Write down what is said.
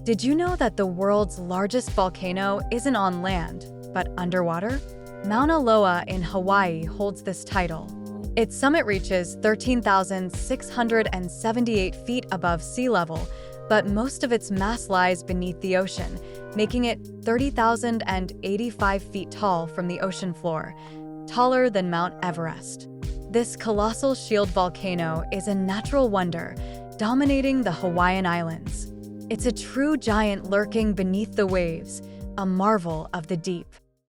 Did you know that the world's largest volcano isn't on land, but underwater? Mauna Loa in Hawaii holds this title. Its summit reaches 13,678 feet above sea level, but most of its mass lies beneath the ocean, making it 30,085 feet tall from the ocean floor, taller than Mount Everest. This colossal shield volcano is a natural wonder, dominating the Hawaiian Islands. It's a true giant lurking beneath the waves, a marvel of the deep.